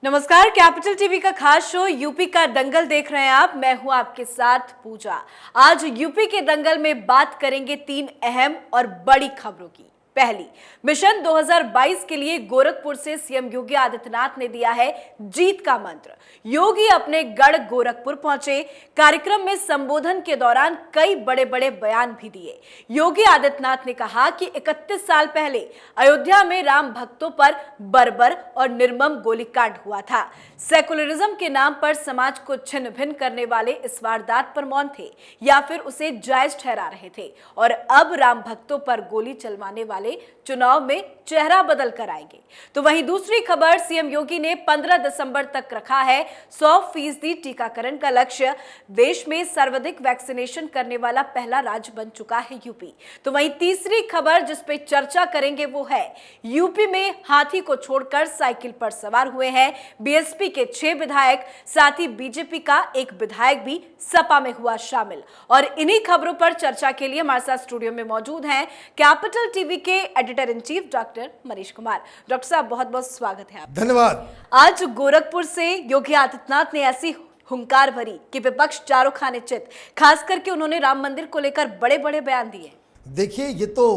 नमस्कार, capital TV का खास शो यूपी का दंगल देख रहे हैं आप। मैं हूं आपके साथ पूजा। आज यूपी के दंगल में बात करेंगे 3 अहम और बड़ी खबरों की। पहली, मिशन 2022 के लिए गोरखपुर से सीएम योगी आदित्यनाथ ने दिया है जीत का मंत्र। योगी अपने गढ़ गोरखपुर पहुंचे। कार्यक्रम में संबोधन के दौरान कई बड़े बड़े बयान भी दिए। योगी आदित्यनाथ ने कहा कि 31 साल पहले अयोध्या में राम भक्तों पर बर्बर और निर्मम गोलीकांड हुआ था। सेकुलरिज्म के नाम पर समाज को छिन्न भिन्न करने वाले इस वारदात पर मौन थे या फिर उसे जायज ठहरा रहे थे, और अब राम भक्तों पर गोली चलवाने वाले चुनाव में चेहरा बदल कर आएंगे। तो वहीं दूसरी खबर, सीएम योगी ने 15 दिसंबर तक रखा है 100% टीकाकरण का लक्ष्य। देश में सर्वाधिक वैक्सीनेशन करने वाला पहला राज्य बन चुका है यूपी। तो वहीं तीसरी खबर जिस पे चर्चा करेंगे वो है, यूपी में हाथी को छोड़कर साइकिल पर सवार हुए हैं बीएसपी के 6 विधायक, साथ ही बीजेपी का एक विधायक भी सपा में हुआ शामिल। और इन्हीं खबरों पर चर्चा के लिए हमारे साथ स्टूडियो में मौजूद हैं कैपिटल टीवी के editor in chief doctor Manish Kumar. Doctor साहब, बहुत बहुत स्वागत है आपका। धन्यवाद। आज गोरखपुर से योगी आदित्यनाथ ने ऐसी हुंकार भरी कि विपक्ष चारों खाने चित, खास करके उन्होंने राम मंदिर को लेकर बड़े बड़े बयान दिए। देखिए, ये तो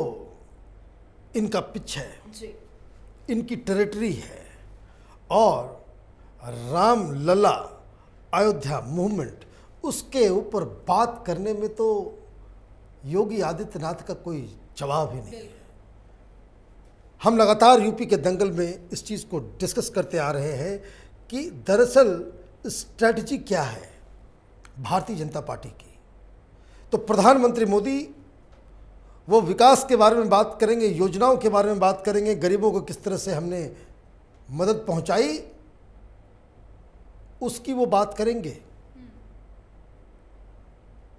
इनका पिच है जी। इनकी टेरिटरी है, और राम लला अयोध्या मूवमेंट, उसके ऊपर बात करने में तो योगी आदित्यनाथ का कोई जवाब ही नहीं है। हम लगातार यूपी के दंगल में इस चीज़ को डिस्कस करते आ रहे हैं कि दरअसल स्ट्रैटेजी क्या है भारतीय जनता पार्टी की। तो प्रधानमंत्री मोदी वो विकास के बारे में बात करेंगे, योजनाओं के बारे में बात करेंगे, गरीबों को किस तरह से हमने मदद पहुंचाई उसकी वो बात करेंगे।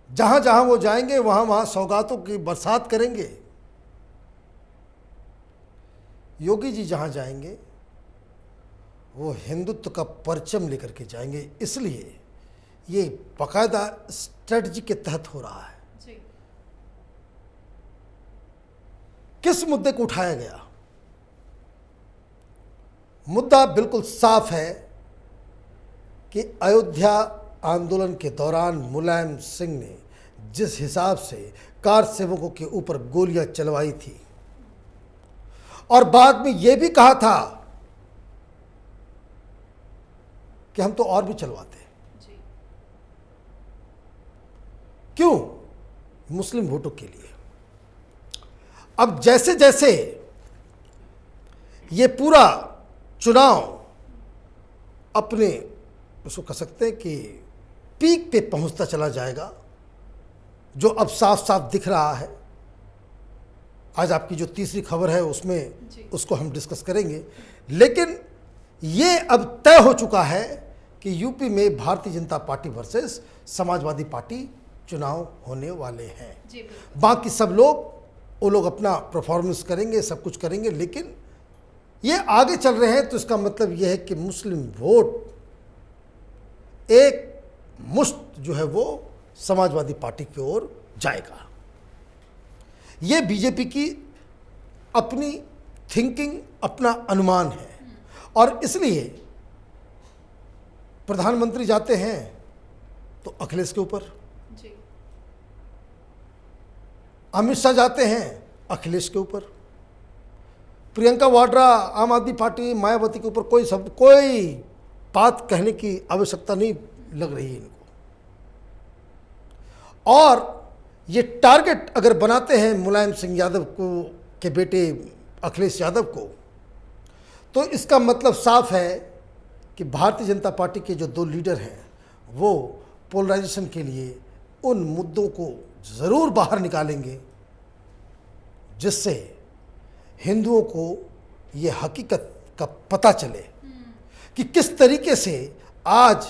जहां जहां वो जाएंगे वहां वहां सौगातों की बरसात करेंगे। योगी जी जहां जाएंगे वो हिंदुत्व का परचम लेकर के जाएंगे, इसलिए ये बाकायदा स्ट्रेटजी के तहत हो रहा है। जी। किस मुद्दे को उठाया गया? मुद्दा बिल्कुल साफ है कि अयोध्या आंदोलन के दौरान मुलायम सिंह ने जिस हिसाब से कार सेवकों के ऊपर गोलियां चलवाई थी, और बाद में यह भी कहा था कि हम तो और भी चलवाते हैं। जी। क्यों? मुस्लिम वोटों के लिए। अब जैसे जैसे ये पूरा चुनाव अपने, उसको कह सकते हैं कि पीक पे पहुंचता चला जाएगा, जो अब साफ साफ दिख रहा है। आज आपकी जो तीसरी खबर है उसमें उसको हम डिस्कस करेंगे, लेकिन ये अब तय हो चुका है कि यूपी में Bharatiya Janata party versus Samajwadi party चुनाव होने वाले हैं। बाकी सब लोग, वो लोग अपना परफॉर्मेंस करेंगे, सब कुछ करेंगे, लेकिन ये आगे चल रहे हैं। तो इसका मतलब यह है कि मुस्लिम वोट एक मुश्त जो है वो समाजवादी पार्टी की ओर जाएगा। ये बीजेपी की अपनी थिंकिंग, अपना अनुमान है, और इसलिए प्रधानमंत्री जाते हैं तो अखिलेश के ऊपर, अमित शाह जाते हैं अखिलेश के ऊपर, प्रियंका वाड्रा आम आदमी पार्टी मायावती के ऊपर कोई बात कहने की आवश्यकता नहीं लग रही है इनको। और ये टारगेट अगर बनाते हैं मुलायम सिंह यादव को के बेटे अखिलेश यादव को, तो इसका मतलब साफ है कि भारतीय जनता पार्टी के जो 2 लीडर हैं वो पोलराइजेशन के लिए उन मुद्दों को ज़रूर बाहर निकालेंगे, जिससे हिंदुओं को ये हकीकत का पता चले कि किस तरीके से आज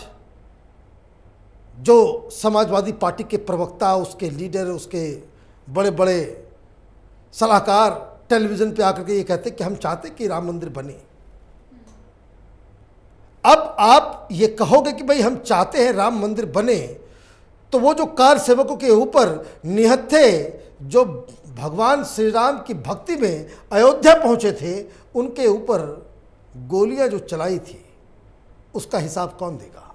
जो समाजवादी पार्टी के प्रवक्ता, उसके लीडर, उसके बड़े बड़े सलाहकार टेलीविज़न पे आकर के ये कहते हैं कि हम चाहते हैं कि राम मंदिर बने। अब आप ये कहोगे कि भाई हम चाहते हैं राम मंदिर बने, तो वो जो कार सेवकों के ऊपर निहत्थे जो भगवान श्री राम की भक्ति में अयोध्या पहुंचे थे, उनके ऊपर गोलियां जो चलाई थी, उसका हिसाब कौन देगा?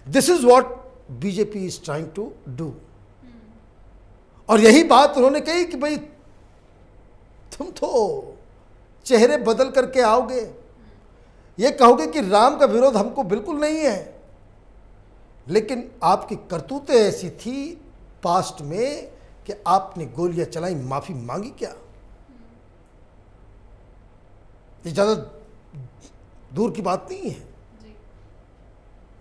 This is what BJP is trying to do. और यही बात उन्होंने कही कि भाई तुम तो चेहरे बदल करके आओगे, ये कहोगे कि राम का विरोध हमको बिल्कुल नहीं है, लेकिन आपकी करतूतें ऐसी थी पास्ट में कि आपने गोलियां चलाई, माफी मांगी क्या? ये ज्यादा दूर की बात नहीं है।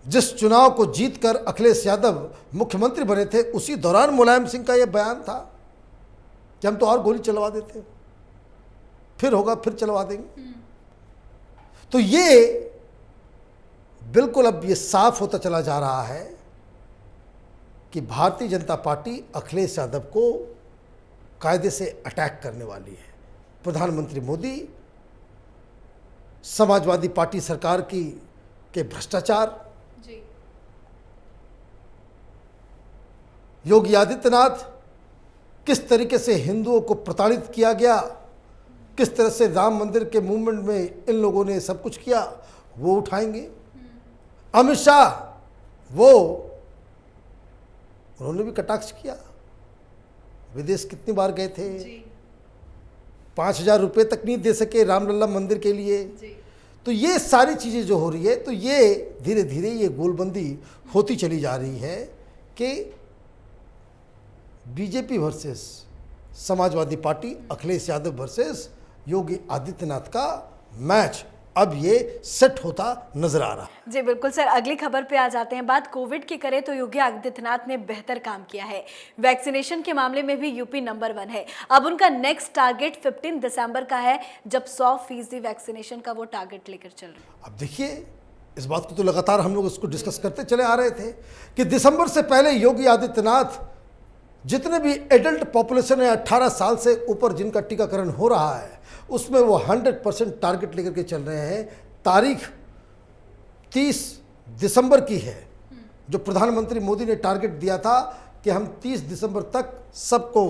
जिस चुनाव को जीतकर अखिलेश यादव मुख्यमंत्री बने थे, उसी दौरान मुलायम सिंह का यह बयान था कि हम तो और गोली चलवा देते, फिर होगा फिर चलवा देंगे। तो ये बिल्कुल अब ये साफ होता चला जा रहा है कि भारतीय जनता पार्टी अखिलेश यादव को कायदे से अटैक करने वाली है। प्रधानमंत्री मोदी, समाजवादी पार्टी सरकार की के भ्रष्टाचार, योगी आदित्यनाथ, किस तरीके से हिंदुओं को प्रताड़ित किया गया, किस तरह से राम मंदिर के मूवमेंट में इन लोगों ने सब कुछ किया, वो उठाएंगे। अमित शाह, वो उन्होंने भी कटाक्ष किया, विदेश कितनी बार गए थे, 5,000 रुपये तक नहीं दे सके रामलला मंदिर के लिए। तो ये सारी चीज़ें जो हो रही है, तो ये धीरे धीरे ये गोलबंदी होती चली जा रही है कि BJP versus Samajwadi party, Akhilesh Yadav versus Yogi Adityanath का मैच अब ये सेट होता नजर आ रहा है। जी बिल्कुल सर, अगली खबर पे आ जाते हैं। बात कोविड की करें तो योगी आदित्यनाथ ने बेहतर काम किया है। वैक्सीनेशन के मामले में भी यूपी नंबर 1 है। अब उनका नेक्स्ट टारगेट 15 दिसंबर का है, जब 100% वैक्सीनेशन का वो टारगेट लेकर चल रहे हैं। अब देखिए, इस बात को तो लगातार हम लोग इसको डिस्कस करते चले आ रहे थे कि दिसंबर से पहले योगी आदित्यनाथ जितने भी एडल्ट पॉपुलेशन है 18 साल से ऊपर जिनका टीकाकरण हो रहा है, उसमें वो 100% टारगेट लेकर के चल रहे हैं। तारीख 30 दिसंबर की है, जो प्रधानमंत्री मोदी ने टारगेट दिया था कि हम 30 दिसंबर तक सबको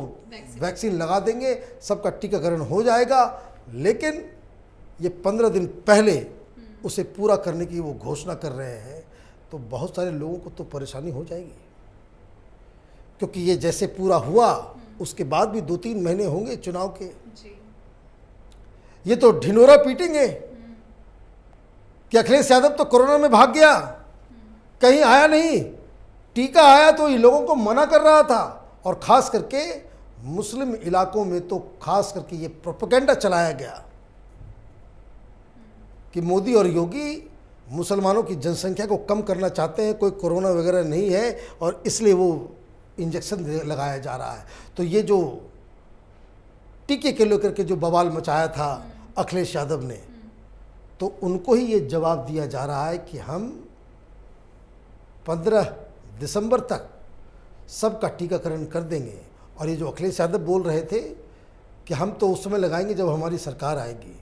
वैक्सीन लगा देंगे, सबका टीकाकरण हो जाएगा। लेकिन ये 15 दिन पहले उसे पूरा करने की वो घोषणा कर रहे हैं, तो बहुत सारे लोगों को तो परेशानी हो जाएगी, क्योंकि ये जैसे पूरा हुआ उसके बाद भी 2-3 महीने होंगे चुनाव के। ये तो ढिंढोरा पीटेंगे कि अखिलेश यादव तो कोरोना में भाग गया, कहीं आया नहीं, टीका आया तो ये लोगों को मना कर रहा था। और खास करके मुस्लिम इलाकों में तो खास करके ये प्रोपेगेंडा चलाया गया कि मोदी और योगी मुसलमानों की जनसंख्या को कम करना चाहते हैं, कोई कोरोना वगैरह नहीं है और इसलिए वो इंजेक्शन लगाया जा रहा है। तो ये जो टीके के लेकर के जो बवाल मचाया था अखिलेश यादव ने, तो उनको ही ये जवाब दिया जा रहा है कि हम 15 दिसंबर तक सबका टीकाकरण कर देंगे। और ये जो अखिलेश यादव बोल रहे थे कि हम तो उस समय लगाएंगे जब हमारी सरकार आएगी,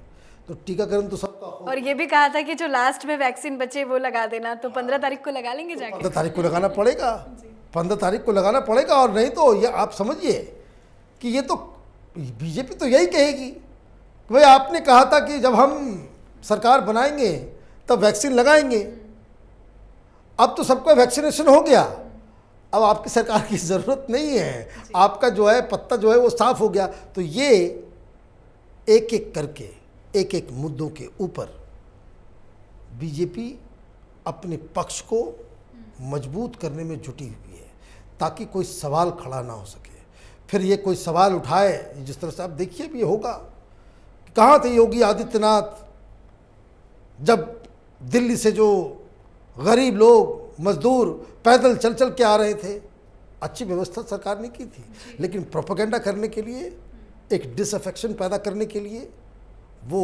तो टीकाकरण तो सबका हो। और ये भी कहा था कि जो लास्ट में वैक्सीन बचे वो लगा देना, तो 15 तारीख को लगा लेंगे जाके। 15 तारीख को लगाना पड़ेगा, 15 तारीख को लगाना पड़ेगा। और नहीं तो ये आप समझिए कि ये तो बीजेपी तो यही कहेगी कि भाई आपने कहा था कि जब हम सरकार बनाएंगे तब वैक्सीन लगाएंगे, अब तो सबका वैक्सीनेशन हो गया, अब आपकी सरकार की ज़रूरत नहीं है, आपका जो है पत्ता जो है वो साफ हो गया। तो ये एक एक करके एक एक मुद्दों के ऊपर बीजेपी अपने पक्ष को मजबूत करने में जुटी हुई है, ताकि कोई सवाल खड़ा ना हो सके। फिर ये कोई सवाल उठाए, जिस तरह से आप देखिए भी होगा, कहाँ थे योगी आदित्यनाथ जब दिल्ली से जो गरीब लोग मजदूर पैदल चल चल के आ रहे थे। अच्छी व्यवस्था सरकार ने की थी, लेकिन प्रोपेगेंडा करने के लिए, एक डिसअफेक्शन पैदा करने के लिए वो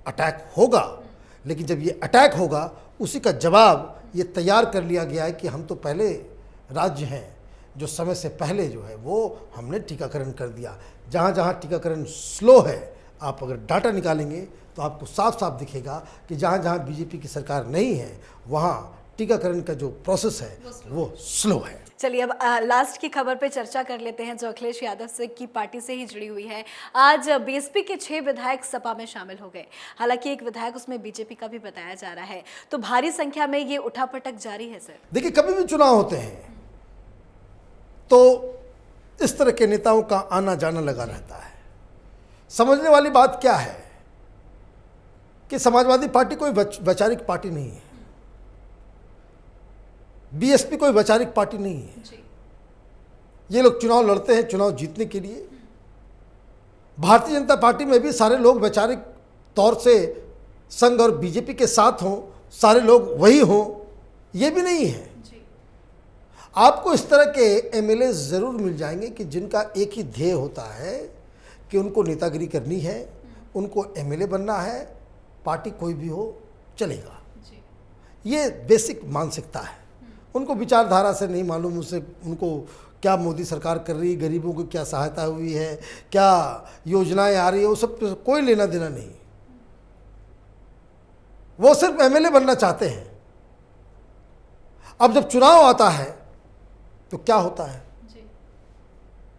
अटैक होगा। लेकिन जब ये अटैक होगा, उसी का जवाब ये तैयार कर लिया गया है कि हम तो पहले राज्य हैं जो समय से पहले जो है वो हमने टीकाकरण कर दिया। जहाँ जहाँ टीकाकरण स्लो है, आप अगर डाटा निकालेंगे तो आपको साफ साफ दिखेगा कि जहाँ जहाँ बीजेपी की सरकार नहीं है वहाँ टीकाकरण का जो प्रोसेस है वो स्लो है। चलिए अब लास्ट की खबर पे चर्चा कर लेते हैं जो अखिलेश यादव से की पार्टी से ही जुड़ी हुई है। आज बीएसपी के 6 विधायक सपा में शामिल हो गए। हालांकि एक विधायक उसमें बीजेपी का भी बताया जा रहा है, तो भारी संख्या में ये उठापटक जारी है। सर देखिए, कभी भी चुनाव होते हैं तो इस तरह के नेताओं का आना जाना लगा रहता है। समझने वाली बात क्या है कि समाजवादी पार्टी कोई वैचारिक पार्टी नहीं है, बीएसपी कोई वैचारिक पार्टी नहीं है। ये लोग चुनाव लड़ते हैं चुनाव जीतने के लिए। भारतीय जनता पार्टी में भी सारे लोग वैचारिक तौर से संघ और बीजेपी के साथ हों, सारे लोग वही हों, ये भी नहीं है। आपको इस तरह के एमएलए ज़रूर मिल जाएंगे कि जिनका एक ही ध्येय होता है कि उनको नेतागिरी करनी है, उनको एमएलए बनना है, पार्टी कोई भी हो चलेगा। ये बेसिक मानसिकता है। उनको विचारधारा से नहीं मालूम उसे उनको क्या मोदी सरकार कर रही है, गरीबों को क्या सहायता हुई है, क्या योजनाएं आ रही है, वो सब कोई लेना देना नहीं। वो सिर्फ एमएलए बनना चाहते हैं। अब जब चुनाव आता है तो क्या होता है,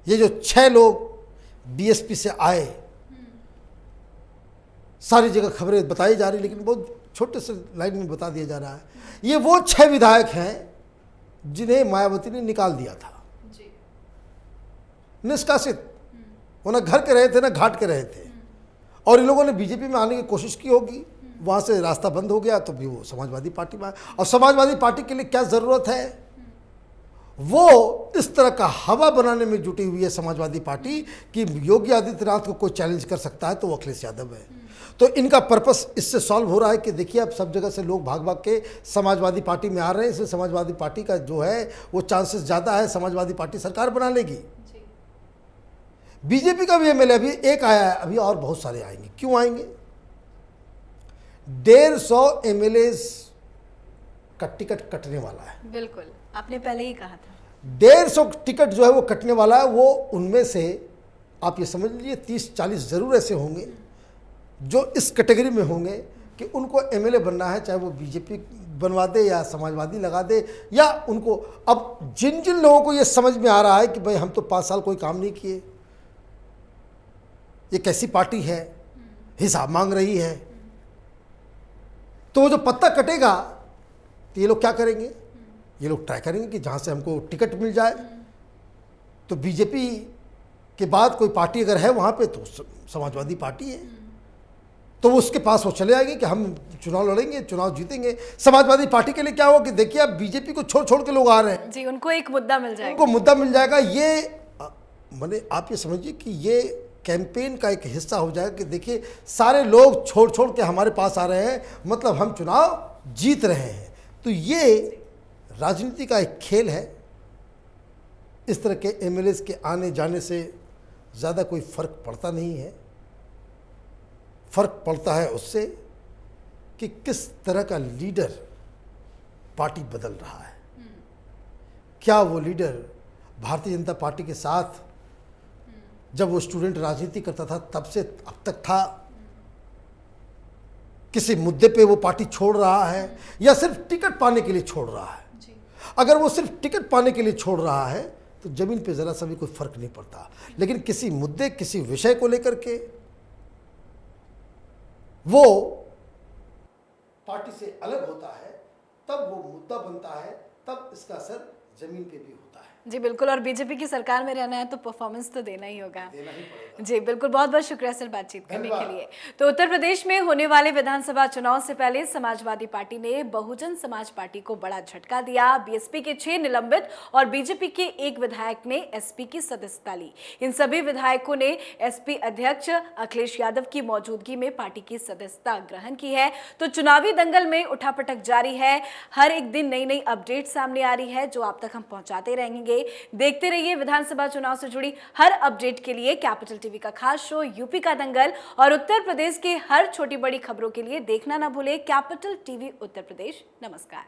ये जो 6 लोग बीएसपी से आए, सारी जगह खबरें बताई जा रही, लेकिन बहुत छोटे से लाइन में बता दिया जा रहा है, ये वो 6 विधायक हैं जिन्हें मायावती ने निकाल दिया था, निष्कासित। वो ना घर के रहे थे ना घाट के रहे थे, और इन लोगों ने बीजेपी में आने की कोशिश की होगी, वहाँ से रास्ता बंद हो गया तो भी वो समाजवादी पार्टी में आए। और समाजवादी पार्टी के लिए क्या ज़रूरत है, वो इस तरह का हवा बनाने में जुटी हुई है समाजवादी पार्टी कि योगी आदित्यनाथ को कोई चैलेंज कर सकता है तो वो अखिलेश यादव है। तो इनका पर्पस इससे सॉल्व हो रहा है कि देखिए अब सब जगह से लोग भाग भाग के समाजवादी पार्टी में आ रहे हैं, इसलिए समाजवादी पार्टी का जो है वो चांसेस ज़्यादा है, समाजवादी पार्टी सरकार बना लेगी। बीजेपी का भी एमएलए अभी एक आया है, अभी और बहुत सारे आएंगे। क्यों आएंगे? 150 एमएलए का टिकट कटने वाला है। बिल्कुल, आपने पहले ही कहा था 150 टिकट जो है वो कटने वाला है। वो उनमें से आप ये समझ लीजिए 30-40 जरूर ऐसे होंगे जो इस कैटेगरी में होंगे कि उनको एमएलए बनना है, चाहे वो बीजेपी बनवा दे या समाजवादी लगा दे, या उनको अब जिन जिन लोगों को ये समझ में आ रहा है कि भाई हम तो 5 साल कोई काम नहीं किए, ये कैसी पार्टी है, हिसाब मांग रही है, तो वो जो पत्ता कटेगा तो ये लोग क्या करेंगे, ये लोग ट्राई करेंगे कि जहाँ से हमको टिकट मिल जाए। तो बीजेपी के बाद कोई पार्टी अगर है वहाँ पे तो समाजवादी पार्टी है, तो वो उसके पास वो चले आएंगे कि हम चुनाव लड़ेंगे, चुनाव जीतेंगे। समाजवादी पार्टी के लिए क्या होगा कि देखिए अब बीजेपी को छोड़ छोड़ के लोग आ रहे हैं जी, उनको एक मुद्दा मिल जाएगा, उनको मुद्दा मिल जाएगा। ये माने आप ये समझिए कि ये कैंपेन का एक हिस्सा हो जाएगा कि देखिए सारे लोग छोड़ छोड़ के हमारे पास आ रहे हैं, मतलब हम चुनाव जीत रहे हैं। तो ये राजनीति का एक खेल है। इस तरह के एमएलएस के आने जाने से ज़्यादा कोई फर्क पड़ता नहीं है। फर्क पड़ता है उससे कि किस तरह का लीडर पार्टी बदल रहा है। क्या वो लीडर भारतीय जनता पार्टी के साथ जब वो स्टूडेंट राजनीति करता था तब से अब तक था, किसी मुद्दे पे वो पार्टी छोड़ रहा है या सिर्फ टिकट पाने के लिए छोड़ रहा है। अगर वो सिर्फ टिकट पाने के लिए छोड़ रहा है तो जमीन पे जरा सा भी कोई फर्क नहीं पड़ता, लेकिन किसी मुद्दे किसी विषय को लेकर के वो पार्टी से अलग होता है, तब वो मुद्दा बनता है, तब इसका असर जमीन पे भी होता है। जी बिल्कुल, और बीजेपी की सरकार में रहना है तो परफॉर्मेंस तो देना ही होगा। देना ही पड़ेगा। जी बिल्कुल, बहुत बहुत शुक्रिया सर बातचीत करने के लिए। तो उत्तर प्रदेश में होने वाले विधानसभा चुनाव से पहले समाजवादी पार्टी ने बहुजन समाज पार्टी को बड़ा झटका दिया। बीएसपी के 6 निलंबित और बीजेपी के 1 विधायक ने एसपी की सदस्यता ली। इन सभी विधायकों ने एसपी अध्यक्ष अखिलेश यादव की मौजूदगी में पार्टी की सदस्यता ग्रहण की है। तो चुनावी दंगल में उठापटक जारी है। हर एक दिन नई नई अपडेट सामने आ रही है जो आप तक हम पहुंचाते रहेंगे। देखते रहिए विधानसभा चुनाव से जुड़ी हर अपडेट के लिए कैपिटल टीवी का खास शो यूपी का दंगल, और उत्तर प्रदेश के हर छोटी बड़ी खबरों के लिए देखना ना भूले कैपिटल टीवी उत्तर प्रदेश। नमस्कार।